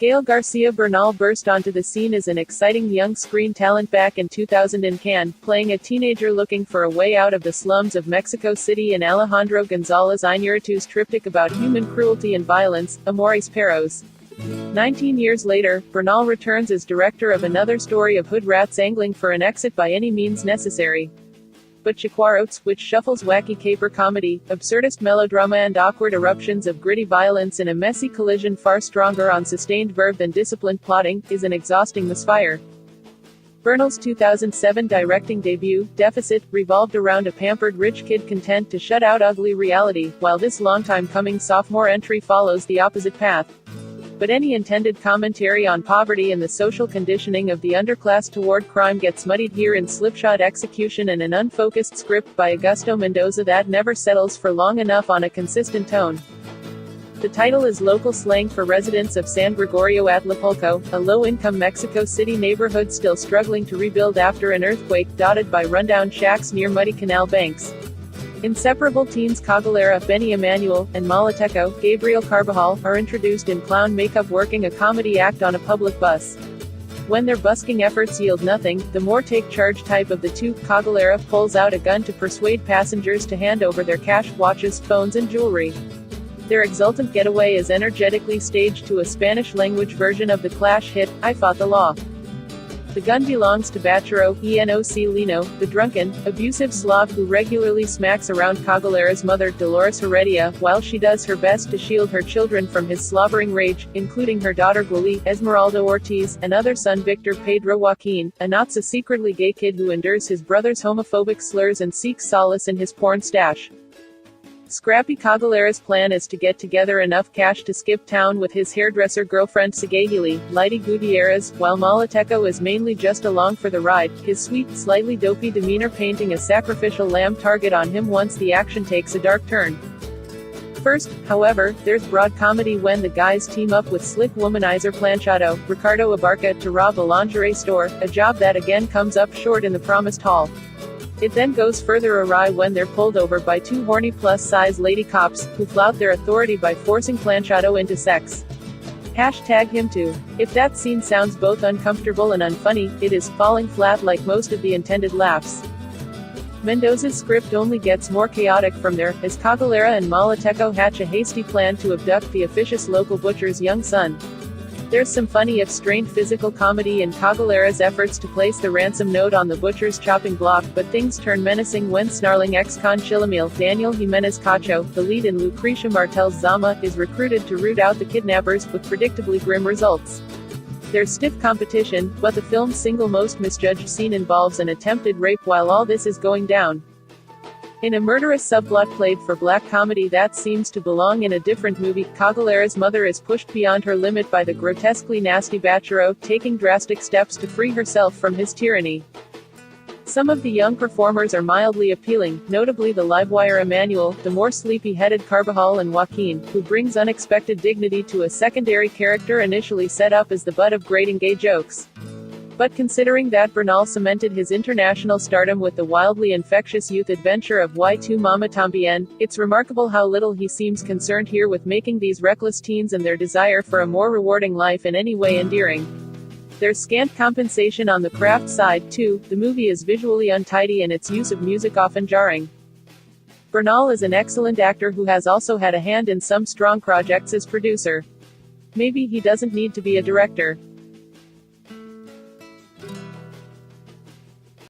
Gael García Bernal burst onto the scene as an exciting young screen talent back in 2000 in Cannes, playing a teenager looking for a way out of the slums of Mexico City in Alejandro González Iñárritu's triptych about human cruelty and violence, Amores Perros. 19 years later, Bernal returns as director of another story of hood rats angling for an exit by any means necessary. But Chicuarotes, which shuffles wacky caper comedy, absurdist melodrama and awkward eruptions of gritty violence in a messy collision far stronger on sustained verve than disciplined plotting, is an exhausting misfire. Bernal's 2007 directing debut, Deficit, revolved around a pampered rich kid content to shut out ugly reality, while this long-time coming sophomore entry follows the opposite path. But any intended commentary on poverty and the social conditioning of the underclass toward crime gets muddied here in slipshod execution and an unfocused script by Augusto Mendoza that never settles for long enough on a consistent tone. The title is local slang for residents of San Gregorio Atlapulco, a low-income Mexico City neighborhood still struggling to rebuild after an earthquake, dotted by rundown shacks near muddy canal banks. Inseparable teens Cagalera, Benny Emanuel, and Malateco, Gabriel Carbajal, are introduced in clown makeup working a comedy act on a public bus. When their busking efforts yield nothing, the more take-charge type of the two, Cagalera, pulls out a gun to persuade passengers to hand over their cash, watches, phones and jewelry. Their exultant getaway is energetically staged to a Spanish-language version of the Clash hit, I Fought the Law. The gun belongs to Bachero, Enoc Lino, the drunken, abusive Slav who regularly smacks around Cagalera's mother, Dolores Heredia, while she does her best to shield her children from his slobbering rage, including her daughter Guali, Esmeralda Ortiz, and other son Victor Pedro Joaquin, a not-so-secretly gay kid who endures his brother's homophobic slurs and seeks solace in his porn stash. Scrappy Cagalera's plan is to get together enough cash to skip town with his hairdresser girlfriend Sagahili, Lady Gutierrez, while Malateco is mainly just along for the ride, his sweet, slightly dopey demeanor painting a sacrificial lamb target on him once the action takes a dark turn. First, however, there's broad comedy when the guys team up with slick womanizer Planchado, Ricardo Abarca, to rob a lingerie store, a job that again comes up short in the promised haul. It then goes further awry when they're pulled over by two horny plus-size lady cops, who flout their authority by forcing Planchado into sex. #HimToo. If that scene sounds both uncomfortable and unfunny, it is falling flat like most of the intended laughs. Mendoza's script only gets more chaotic from there, as Cagalera and Malateco hatch a hasty plan to abduct the officious local butcher's young son. There's some funny if strained physical comedy in Cagalera's efforts to place the ransom note on the butcher's chopping block, but things turn menacing when snarling ex-con Chilamil, Daniel Jimenez Cacho, the lead in Lucrecia Martel's Zama, is recruited to root out the kidnappers, with predictably grim results. There's stiff competition, but the film's single most misjudged scene involves an attempted rape while all this is going down. In a murderous subplot played for black comedy that seems to belong in a different movie, Cagalera's mother is pushed beyond her limit by the grotesquely nasty Bachero, taking drastic steps to free herself from his tyranny. Some of the young performers are mildly appealing, notably the livewire Emmanuel, the more sleepy-headed Carbajal and Joaquin, who brings unexpected dignity to a secondary character initially set up as the butt of grating gay jokes. But considering that Bernal cemented his international stardom with the wildly infectious youth adventure of Y2 Mama Tambien, it's remarkable how little he seems concerned here with making these reckless teens and their desire for a more rewarding life in any way endearing. There's scant compensation on the craft side, too. The movie is visually untidy and its use of music often jarring. Bernal is an excellent actor who has also had a hand in some strong projects as producer. Maybe he doesn't need to be a director.